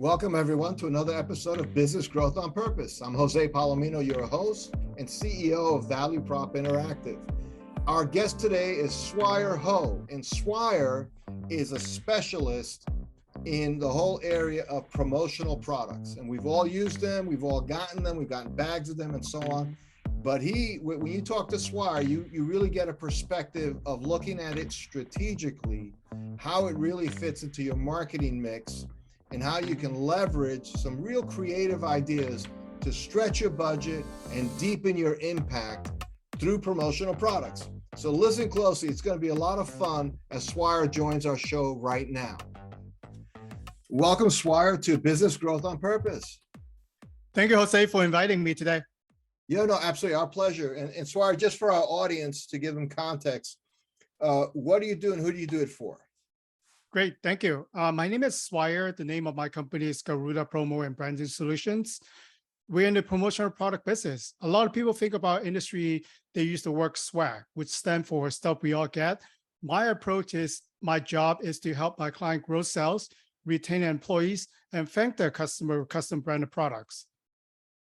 Welcome, everyone, to another episode of Business Growth on Purpose. I'm Jose Palomino, your host and CEO of Value Prop Interactive. Our guest today is Swire Ho, and Swire is a specialist in the whole area of promotional products. And we've all used them, we've all gotten them, we've gotten bags of them and so on. But when you talk to Swire, you really get a perspective of looking at it strategically, how it really fits into your marketing mix, and how you can leverage some real creative ideas to stretch your budget and deepen your impact through promotional products. So listen closely. It's going to be a lot of fun as Swire joins our show right now. Welcome, Swire, to Business Growth on Purpose. Thank you, Jose, for inviting me today. Yeah, no, absolutely. Our pleasure. And Swire, just for our audience, to give them context, what do you do and who do you do it for? Great, thank you. My name is Swire. The name of my company is Garuda Promo and Branding Solutions. We're in the promotional product business. A lot of people think about industry, they use the word swag, which stands for stuff we all get. My approach is, my job is to help my client grow sales, retain employees, and thank their customer with custom branded products.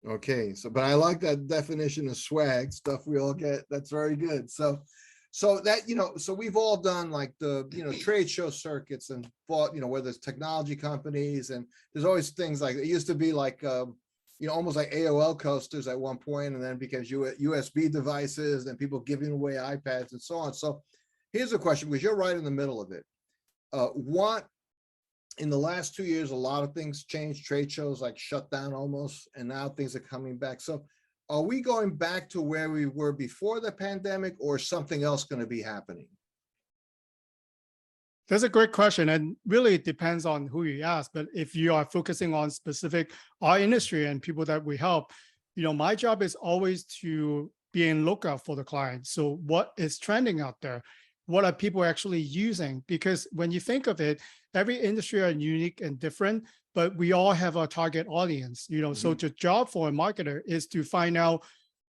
Okay, but I like that definition of swag, stuff we all get. That's very good. So that, so we've all done like the, trade show circuits and bought, whether it's technology companies, and there's always things like, it used to be like, almost like AOL coasters at one point, and then because USB devices and people giving away iPads and so on. So here's a question, because you're right in the middle of it. In the last 2 years, a lot of things changed. Trade shows like shut down almost, and now things are coming back. So are we going back to where we were before the pandemic, or is something else going to be happening? That's a great question, and really it depends on who you ask. But if you are focusing on specific our industry and people that we help, my job is always to be in lookout for the client. So what is trending out there? What are people actually using? Because when you think of it, every industry are unique and different, but we all have a target audience, So the job for a marketer is to find out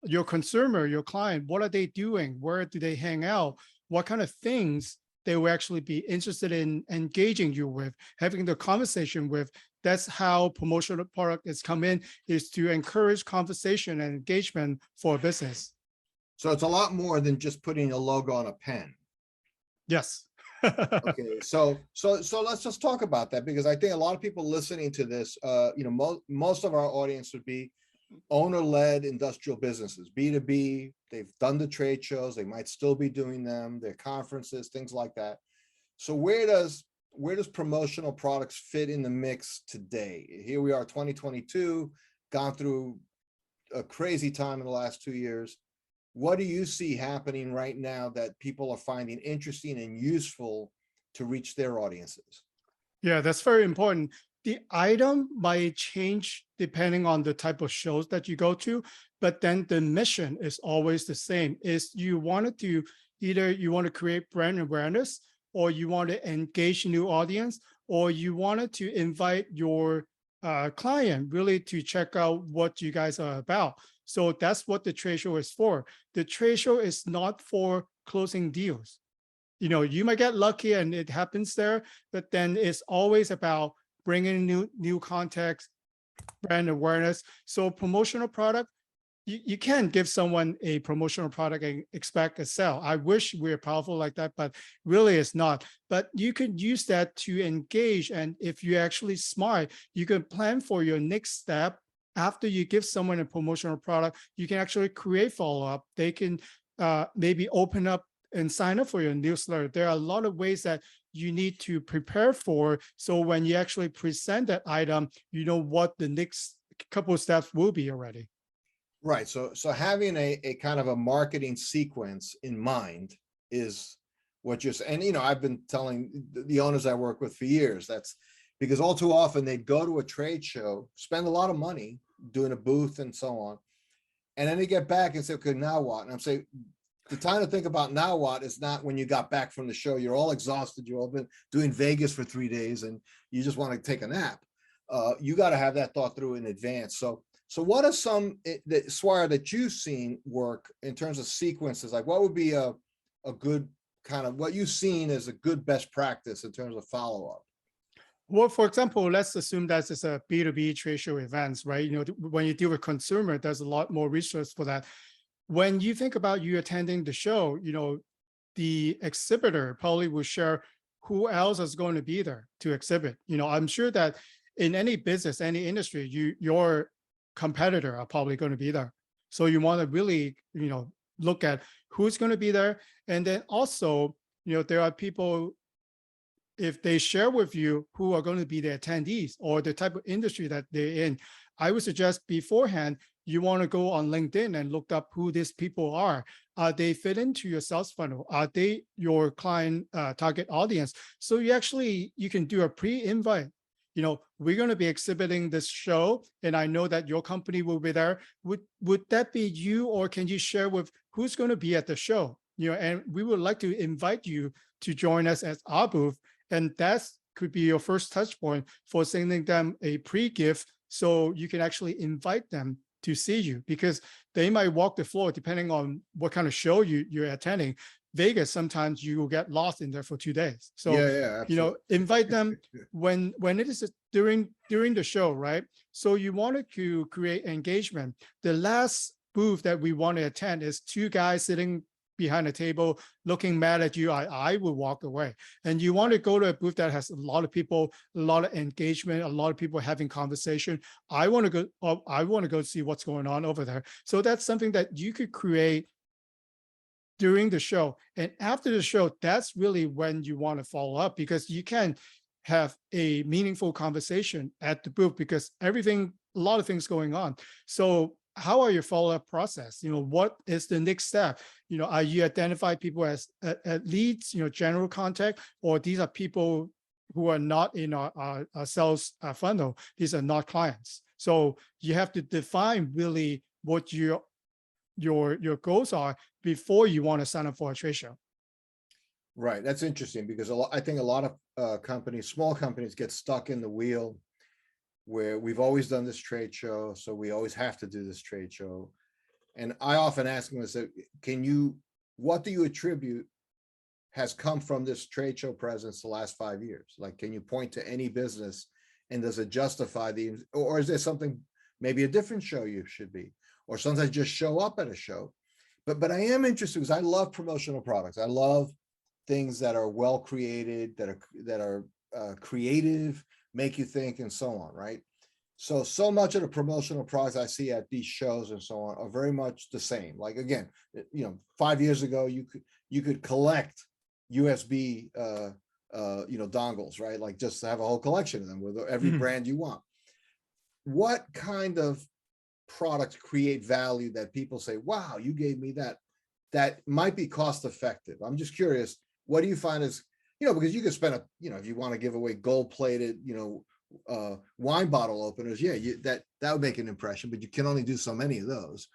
your consumer, your client, what are they doing? Where do they hang out? What kind of things they will actually be interested in engaging you with, having the conversation with. That's how promotional product is come in, is to encourage conversation and engagement for a business. So it's a lot more than just putting a logo on a pen. Yes. Okay, so let's just talk about that, because I think a lot of people listening to this, most of our audience would be owner-led industrial businesses, B2B. They've done the trade shows, they might still be doing them, their conferences, things like that. So where does promotional products fit in the mix today? Here we are, 2022, gone through a crazy time in the last 2 years. What do you see happening right now that people are finding interesting and useful to reach their audiences? Yeah, that's very important. The item might change depending on the type of shows that you go to, but then the mission is always the same. Is you wanted to either you want to create brand awareness, or you want to engage new audience, or you wanted to invite your client really to check out what you guys are about. So that's what the trade show is for. The trade show is not for closing deals. You might get lucky and it happens there, but then it's always about bringing new context, brand awareness. So promotional product, you can't give someone a promotional product and expect a sale. I wish we were powerful like that, but really it's not. But you can use that to engage. And if you're actually smart, you can plan for your next step. After you give someone a promotional product, you can actually create follow-up. They can maybe open up and sign up for your newsletter. There are a lot of ways that you need to prepare for. So when you actually present that item, you know what the next couple of steps will be already. Right. So having a kind of a marketing sequence in mind is what you're saying. And, I've been telling the owners I work with for years, that's because all too often they'd go to a trade show, spend a lot of money doing a booth and so on. And then they get back and say, okay, now what? And I'm saying, the time to think about now what is not when you got back from the show. You're all exhausted. You've all been doing Vegas for 3 days and you just want to take a nap. You got to have that thought through in advance. So what are some, Swire, that you've seen work in terms of sequences? Like what would be a good kind of, what you've seen as a good best practice in terms of follow-up? Well, for example, let's assume that it's a B2B trade show events, right? When you deal with consumer, there's a lot more research for that. When you think about you attending the show, the exhibitor probably will share who else is going to be there to exhibit. I'm sure that in any business, any industry, your competitor are probably going to be there. So you want to really, look at who's going to be there. And then also, there are people, if they share with you who are going to be the attendees or the type of industry that they're in, I would suggest beforehand, you want to go on LinkedIn and look up who these people are. They fit into your sales funnel? Are they your client target audience? So you can do a pre-invite. We're going to be exhibiting this show, and I know that your company will be there. Would that be you, or can you share with who's going to be at the show? And we would like to invite you to join us at our booth. And that could be your first touch point for sending them a pre-gift, so you can actually invite them to see you, because they might walk the floor depending on what kind of show you're attending. Vegas, sometimes you will get lost in there for 2 days. So, absolutely. Invite them when it is during the show, right? So you wanted to create engagement. The last booth that we want to attend is two guys sitting behind a table looking mad at you. I will walk away. And you want to go to a booth that has a lot of people, a lot of engagement, a lot of people having conversation. I want to go see what's going on over there. So that's something that you could create during the show. And after the show, that's really when you want to follow up, because you can have a meaningful conversation at the booth, because a lot of things going on. So how are your follow-up process? What is the next step? Are you identify people as leads, general contact, or these are people who are not in our sales funnel? These are not clients. So you have to define really what your goals are before you want to sign up for a trade show. Right. That's interesting, because I think a lot of companies, small companies, get stuck in the wheel where we've always done this trade show, so we always have to do this trade show. And I often ask them, I say, what do you attribute has come from this trade show presence the last 5 years? Like, can you point to any business, and does it justify or is there something, maybe a different show you should be, or sometimes just show up at a show? But I am interested, because I love promotional products. I love things that are well created, that are creative, make you think, and so on, right? So much of the promotional products I see at these shows and so on are very much the same. Like, again, 5 years ago, you could collect USB dongles, right? Like, just have a whole collection of them with every brand you want. What kind of products create value that people say, wow, you gave me that might be cost effective? I'm just curious, what do you find is, because you could spend if you want to give away gold-plated, wine bottle openers, that would make an impression, but you can only do so many of those.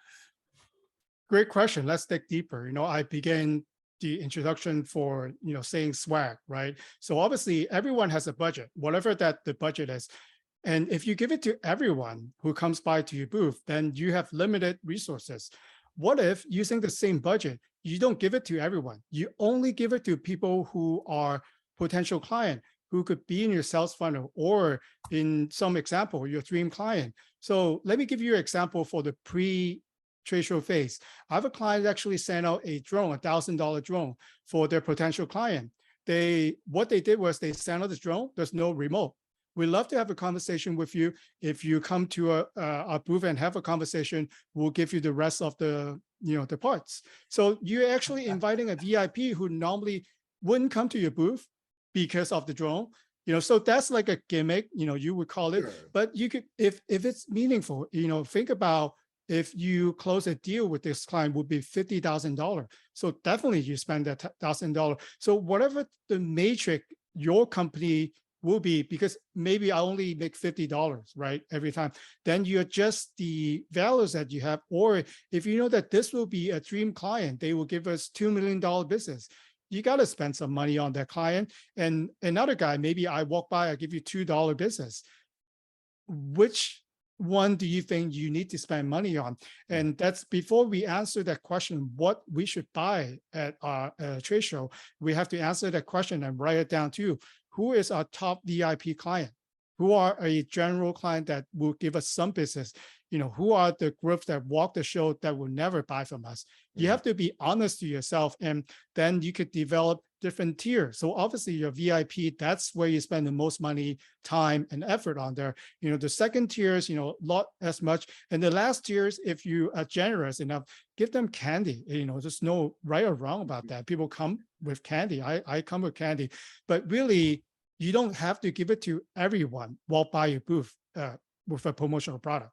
Great question. Let's dig deeper. I began the introduction for, saying swag, right? So obviously everyone has a budget, whatever that the budget is. And if you give it to everyone who comes by to your booth, then you have limited resources. What if, using the same budget, you don't give it to everyone? You only give it to people who are potential client, who could be in your sales funnel, or in some example, your dream client. So let me give you an example for the pre-trade show phase. I have a client that actually sent out a drone, $1,000 drone, for their potential client. What they did was they sent out the drone. There's no remote. We'd love to have a conversation with you. If you come to a booth and have a conversation, we'll give you the rest of the parts. So you're actually inviting a VIP who normally wouldn't come to your booth because of the drone. So that's like a gimmick, you would call it. Sure. But you could, if it's meaningful, think about, if you close a deal with this client, would be $50,000. So definitely you spend that $1,000. So whatever the matrix your company will be, because maybe I only make $50, right, every time, then you adjust the values that you have. Or if you know that this will be a dream client, they will give us $2 million business, you got to spend some money on that client. And another guy, maybe I walk by, I give you $2 business. Which one do you think you need to spend money on? And that's, before we answer that question, what we should buy at our trade show, we have to answer that question and write it down too. who is our top VIP client, who are a general client that will give us some business, who are the groups that walk the show that will never buy from us. You have to be honest to yourself, and then you could develop different tiers. So obviously your VIP, that's where you spend the most money, time, and effort on there. The second tiers, not as much. And the last tiers, if you are generous enough, give them candy. There's no right or wrong about that. People come with candy. I come with candy, but really, you don't have to give it to everyone walk by your booth with a promotional product.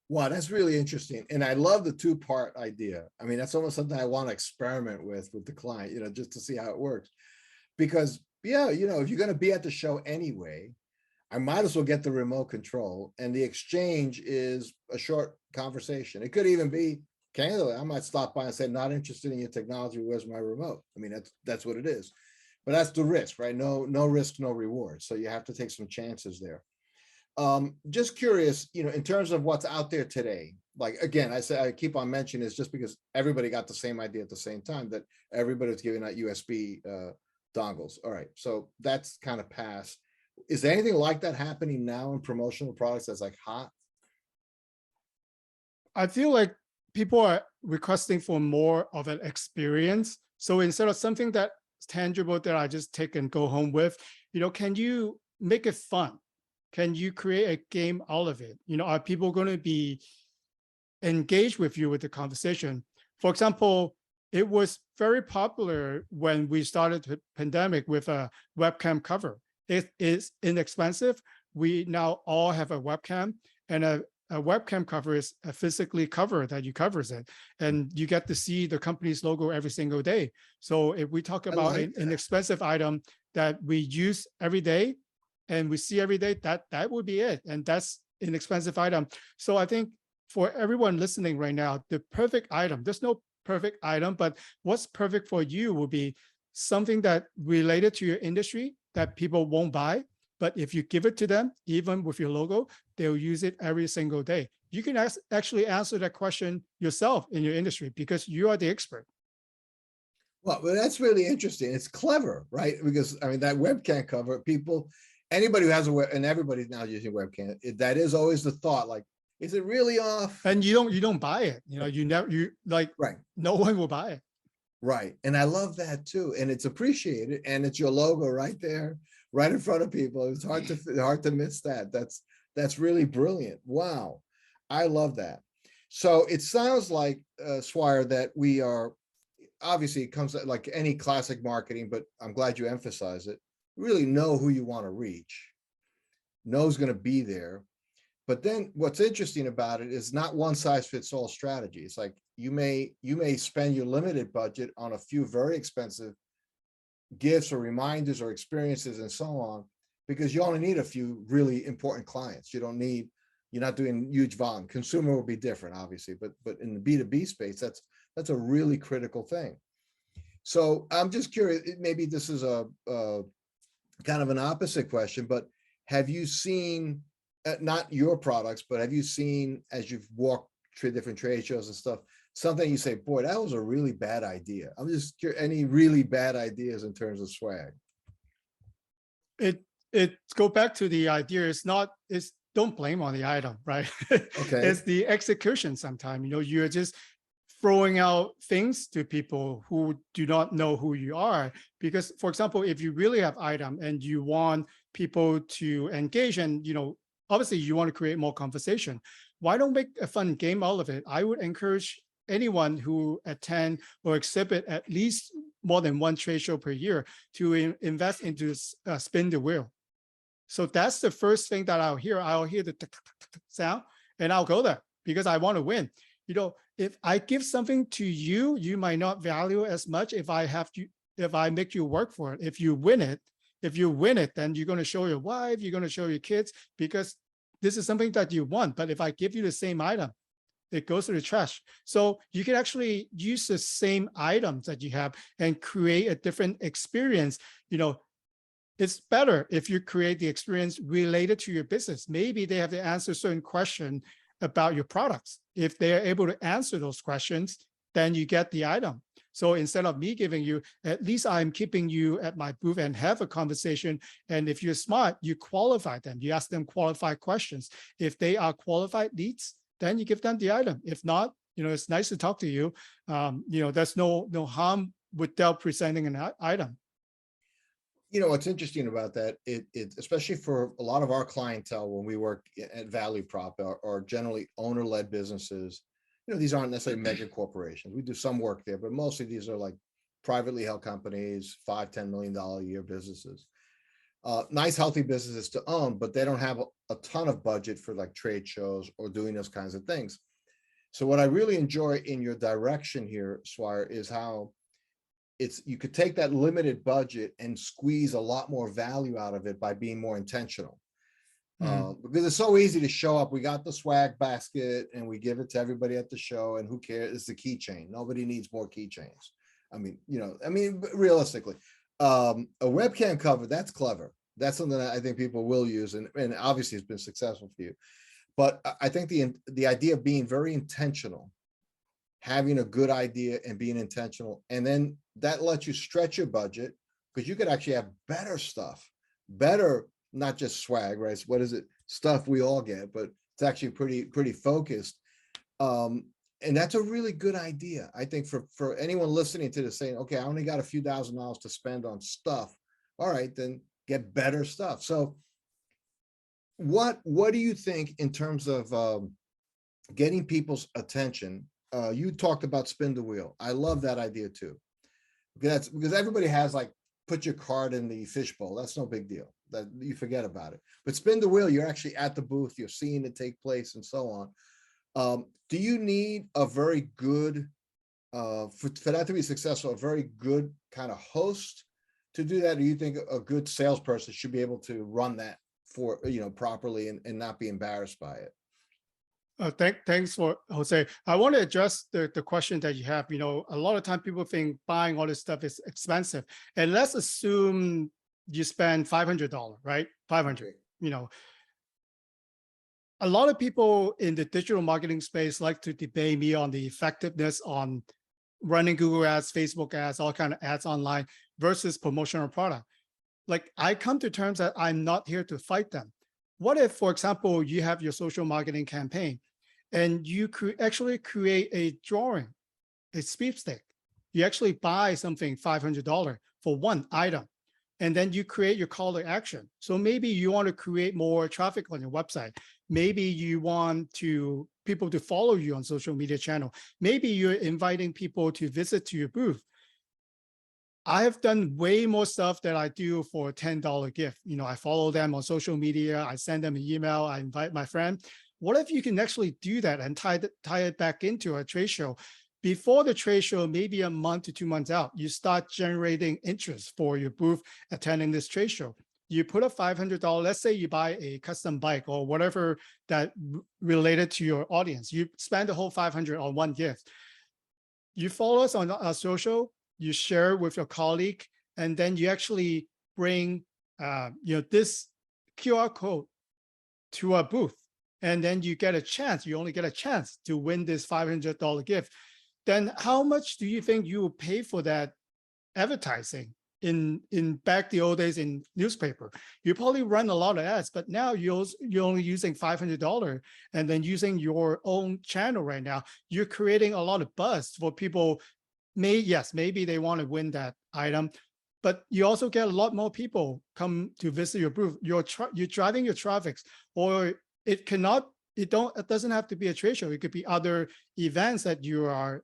Wow, that's really interesting. And I love the two-part idea. I mean, that's almost something I want to experiment with the client, just to see how it works. Because, yeah, if you're going to be at the show anyway, I might as well get the remote control. And the exchange is a short conversation. It could even be, candidly, I might stop by and say, not interested in your technology, where's my remote? I mean, that's what it is. But that's the risk, right? No risk, no reward. So you have to take some chances there. Just curious, in terms of what's out there today, like, again, I keep on mentioning this just because everybody got the same idea at the same time, that everybody's giving out USB dongles. All right, so that's kind of past. Is there anything like that happening now in promotional products that's like hot? I feel like people are requesting for more of an experience. So instead of something that's tangible that I just take and go home with, can you make it fun? Can you create a game out of it? Are people going to be engaged with you with the conversation? For example, it was very popular when we started the pandemic with a webcam cover. It is inexpensive. We now all have a webcam, and a webcam cover is a physically cover that you covers it, and you get to see the company's logo every single day. So if we talk about an expensive item that we use every day and we see every day, that would be it. And that's an expensive item. So I think for everyone listening right now, the perfect item, there's no perfect item, but what's perfect for you will be something that related to your industry that people won't buy. But if you give it to them, even with your logo, they'll use it every single day. You can actually answer that question yourself in your industry because you are the expert. Well, that's really interesting. It's clever, right? Because I mean, that webcam cover, anybody who has a web, and everybody's now using webcam, that is always the thought, like, is it really off? And you don't buy it. right. No one will buy it. Right. And I love that too. And it's appreciated. And it's your logo right there, right in front of people. It's hard to miss that. That's really brilliant. Wow. I love that. So it sounds like, Swire, that we are, obviously it comes like any classic marketing, but I'm glad you emphasize it. Really know who you want to reach. Know who's going to be there. But then what's interesting about it is not one size fits all strategy. It's like you may spend your limited budget on a few very expensive gifts or reminders or experiences and so on, because you only need a few really important clients. You're not doing huge volume. Consumer will be different, obviously, but in the B2B space, that's a really critical thing. So I'm just curious, maybe this is a kind of an opposite question, but have you seen, not your products, but have you seen, as you've walked through different trade shows and stuff, something you say, boy, that was a really bad idea? I'm just curious, any really bad ideas in terms of swag? It go back to the idea. It's don't blame on the item, right? Okay. It's the execution sometimes. You're just throwing out things to people who do not know who you are. Because, for example, if you really have item and you want people to engage and, obviously you want to create more conversation, why don't make a fun game out of it? I would encourage anyone who attend or exhibit at least more than one trade show per year to invest into spin the wheel. So that's the first thing that I'll hear. I'll hear the sound and I'll go there because I want to win. If I give something to you, you might not value as much if I make you work for it. If you win it, then you're going to show your wife, you're going to show your kids, because this is something that you want. But if I give you the same item, it goes to the trash. So you can actually use the same items that you have and create a different experience. It's better if you create the experience related to your business. Maybe they have to answer certain questions about your products. If they are able to answer those questions, then you get the item. So instead of me giving you, at least I'm keeping you at my booth and have a conversation. And if you're smart, you qualify them. You ask them qualified questions. If they are qualified leads, then you give them the item. If not, it's nice to talk to you. There's no harm without presenting an item. What's interesting about that, it especially for a lot of our clientele when we work at Value Prop or generally owner-led businesses, these aren't necessarily mega corporations. We do some work there, but mostly these are like privately held companies, $5-10 million a year businesses. Nice, healthy businesses to own, but they don't have a ton of budget for like trade shows or doing those kinds of things. So what I really enjoy in your direction here, Swire, is how you could take that limited budget and squeeze a lot more value out of it by being more intentional. Because it's so easy to show up. We got the swag basket and we give it to everybody at the show, and who cares? It's the keychain. Nobody needs more keychains. Realistically, a webcam cover, that's clever. That's something that I think people will use, and obviously it's been successful for you. But I think the idea of being very intentional, having a good idea and being intentional, and then that lets you stretch your budget, because you could actually have better stuff, not just swag, right? What is it? Stuff we all get, but it's actually pretty focused. And that's a really good idea. I think for anyone listening to this saying, okay, I only got a few $1,000s to spend on stuff. All right, then get better stuff. So what do you think in terms of getting people's attention? You talked about spin the wheel. I love that idea too. Because everybody has like, put your card in the fishbowl. That's no big deal. That you forget about it. But spin the wheel, you're actually at the booth, you're seeing it take place and so on. Do you need a very good, for that to be successful, a very good kind of host to do that? Or do you think a good salesperson should be able to run that for, properly and not be embarrassed by it? Thanks for Jose. I want to address the question that you have. A lot of time people think buying all this stuff is expensive, and let's assume you spend $500, right? 500. A lot of people in the digital marketing space like to debate me on the effectiveness on running Google ads, Facebook ads, all kind of ads online versus promotional product. Like, I come to terms that I'm not here to fight them. What if, for example, you have your social marketing campaign and you actually create a drawing, a sweepstake? You actually buy something $500 for one item, and then you create your call to action. So maybe you want to create more traffic on your website. Maybe you want people to follow you on social media channel. Maybe you're inviting people to visit to your booth. I have done way more stuff that I do for a $10 gift. I follow them on social media. I send them an email. I invite my friend. What if you can actually do that and tie it back into a trade show? Before the trade show, maybe a month to 2 months out, you start generating interest for your booth attending this trade show. You put a $500, let's say you buy a custom bike or whatever that related to your audience. You spend the whole $500 on one gift. You follow us on our social, you share with your colleague, and then you actually bring this QR code to our booth. And then you only get a chance to win this $500 gift. Then how much do you think you will pay for that advertising in back the old days in newspaper? You probably run a lot of ads, but now you're only using $500, and then using your own channel right now, you're creating a lot of buzz for people. Maybe they want to win that item, but you also get a lot more people come to visit your booth. You're driving your traffic, or it doesn't have to be a trade show. It could be other events that you are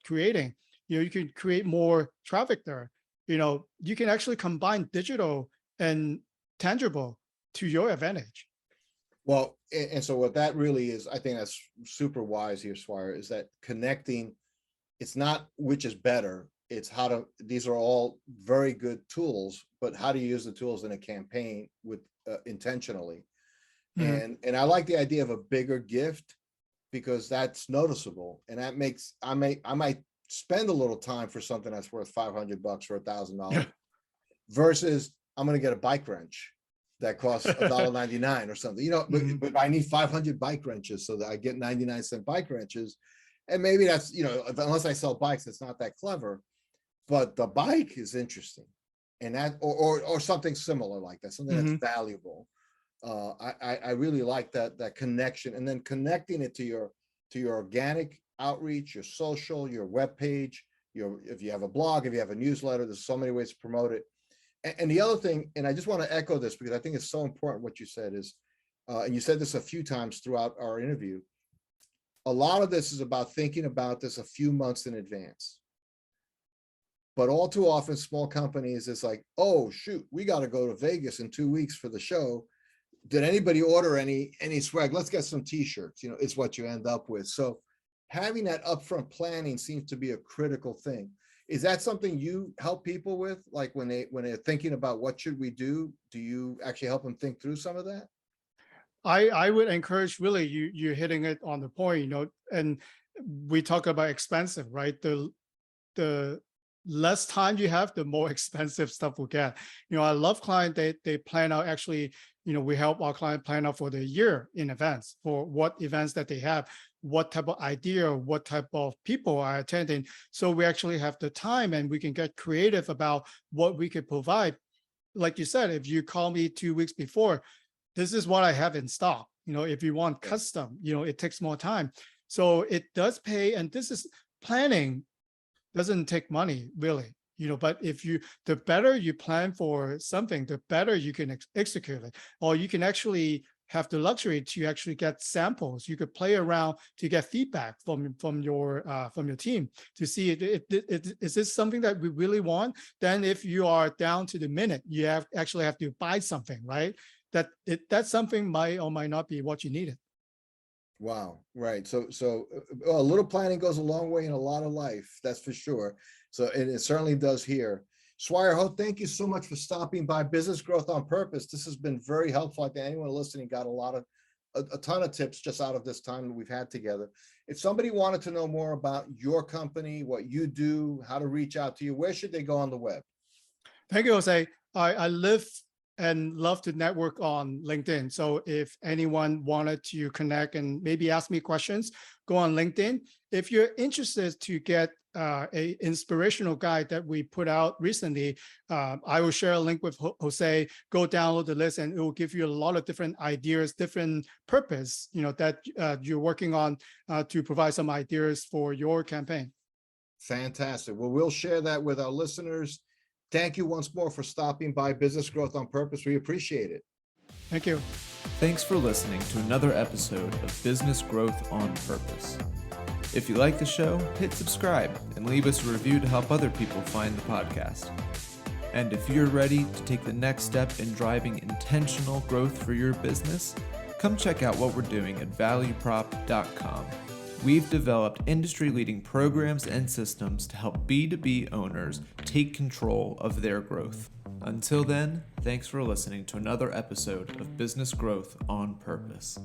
creating. You can create more traffic there. You can actually combine digital and tangible to your advantage. Well, and so what that really is, I think that's super wise here, Swire, is that connecting. It's not which is better. It's these are all very good tools, but how do you use the tools in a campaign with intentionally? Mm-hmm. And I like the idea of a bigger gift, because that's noticeable, and that makes I might spend a little time for something that's worth $500 or $1,000 versus I'm going to get a bike wrench that costs $1.99 or something. Mm-hmm. But I need 500 bike wrenches so that I get 99-cent bike wrenches. And maybe that's, unless I sell bikes, it's not that clever, but the bike is interesting. And that, or something similar like that, something that's valuable. I really like that connection, and then connecting it to your organic outreach, your social, your web page, if you have a blog, if you have a newsletter, there's so many ways to promote it. And the other thing, and I just want to echo this because I think it's so important what you said is, and you said this a few times throughout our interview, a lot of this is about thinking about this a few months in advance. But all too often, small companies, it's like, oh, shoot, we got to go to Vegas in 2 weeks for the show. Did anybody order any swag? Let's get some t-shirts, it's what you end up with. So having that upfront planning seems to be a critical thing. Is that something you help people with? Like when they're thinking about what should we do you actually help them think through some of that? I would encourage, really, you're hitting it on the point, and we talk about expensive, right? The less time you have, the more expensive stuff will get. I love clients, they plan out, actually, we help our client plan out for the year in advance for what events that they have, what type of idea, what type of people are attending. So we actually have the time and we can get creative about what we could provide. Like you said, if you call me 2 weeks before, this is what I have in stock. If you want custom, it takes more time. So it does pay. And this is planning, doesn't take money really, but the better you plan for something, the better you can execute it. Or you can actually have the luxury to actually get samples. You could play around to get feedback from your team to see is this something that we really want? Then if you are down to the minute, you actually have to buy something, right? That's something might or might not be what you needed. Wow. Right. So a little planning goes a long way in a lot of life. That's for sure. So it certainly does here. Swire Ho, thank you so much for stopping by Business Growth on Purpose. This has been very helpful. I think anyone listening got a ton of tips just out of this time that we've had together. If somebody wanted to know more about your company, what you do, how to reach out to you, where should they go on the web? Thank you, Jose. I live and love to network on LinkedIn. So if anyone wanted to connect and maybe ask me questions, go on LinkedIn. If you're interested to get a inspirational guide that we put out recently, I will share a link with Jose. Go download the list and it will give you a lot of different ideas, different purpose, that you're working on to provide some ideas for your campaign. Fantastic. Well, we'll share that with our listeners. Thank you once more for stopping by Business Growth on Purpose. We appreciate it. Thank you. Thanks for listening to another episode of Business Growth on Purpose. If you like the show, hit subscribe and leave us a review to help other people find the podcast. And if you're ready to take the next step in driving intentional growth for your business, come check out what we're doing at valueprop.com. We've developed industry-leading programs and systems to help B2B owners take control of their growth. Until then, thanks for listening to another episode of Business Growth on Purpose.